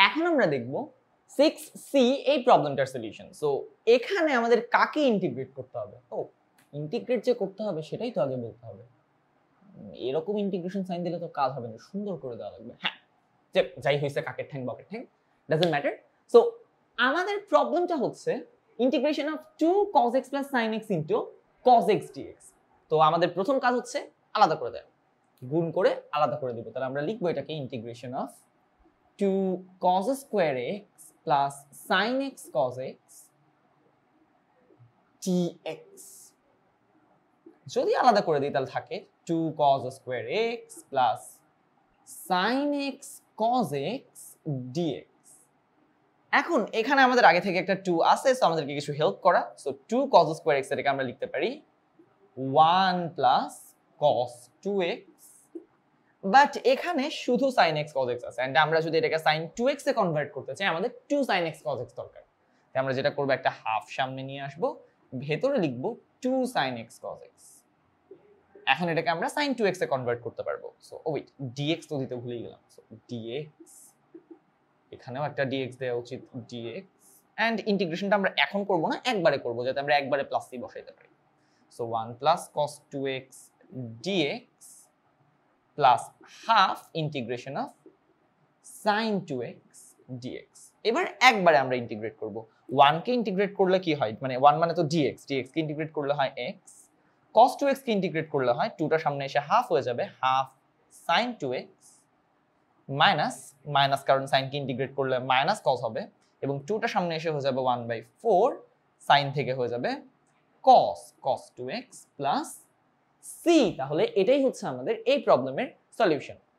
এখন আমরা দেখব 6c এই প্রবলেমটার সলিউশন। সো এখানে আমাদের কাকে ইন্টিগ্রেট করতে হবে? ও ইন্টিগ্রেট যে করতে হবে সেটাই তো আগে বলতে হবে। এরকম ইন্টিগ্রেশন সাইন দিলে তো কাজ হবে না, সুন্দর করে দেওয়া লাগবে। হ্যাঁ, যে যাই হইছে কাকের ঠ্যাং বকের ঠ্যাং ডাজন্ট ম্যাটার। সো আমাদের প্রবলেমটা হচ্ছে integration of 2 cos x plus sin x into cos x dx। তো আমাদের প্রথম কাজ হচ্ছে আলাদা করে দেওয়া, গুণ করে আলাদা করে দিব। তাহলে আমরা লিখবো এটাকে integration of 2 cos square x plus sin x cos x dx। যদি আলাদা করে দিই তাহলে থাকে 2 cos square x plus sin x cos x dx। এখন এখানে আমাদের আগে থেকে একটা 2 আছে, সো আমাদেরকে কিছু হেল্প করা। সো 2 cos square x এটাকে আমরা লিখতে পারি 1 plus cos 2x, বাট এখানে শুধু sin x cos x আছে, এন্ড আমরা যদি এটাকে sin 2x এ কনভার্ট করতে চাই আমাদের 2 sin x cos x দরকার। তাই আমরা যেটা করব একটা হাফ সামনে নিয়ে আসব, ভেতরে লিখব 2 sin x cos x। এখন এটাকে আমরা sin 2x এ কনভার্ট করতে পারবো। সো ওয়েট, dx তো দিতে ভুলে গেলাম। সো dx, এখানেও একটা dx দেওয়া উচিত, dx, এন্ড ইন্টিগ্রেশনটা আমরা এখন করব না, একবারে করব যাতে আমরা একবারে প্লাস সি বসাইতে পারি। So 1 plus cos 2x dx plus half integration of sin 2x dx। এবার একবারে আমরা ইন্টিগ্রেট করব। 1 কে ইন্টিগ্রেট করলে কি হয়, মানে 1 মানে তো dx, dx কে ইন্টিগ্রেট করলে হয় x, cos 2x কে ইন্টিগ্রেট করলে হয় 2টা সামনে এসে হাফ হয়ে যাবে, half sin 2x minus minus, কারণ sin কে ইন্টিগ্রেট করলে মাইনাস cos হবে, এবং 2টা সামনে এসে হয়ে যাবে 1/4, sin থেকে হয়ে যাবে cos 2x প্লাস c। তাহলে এটাই হচ্ছে আমাদের এই প্রবলেমের সলিউশন।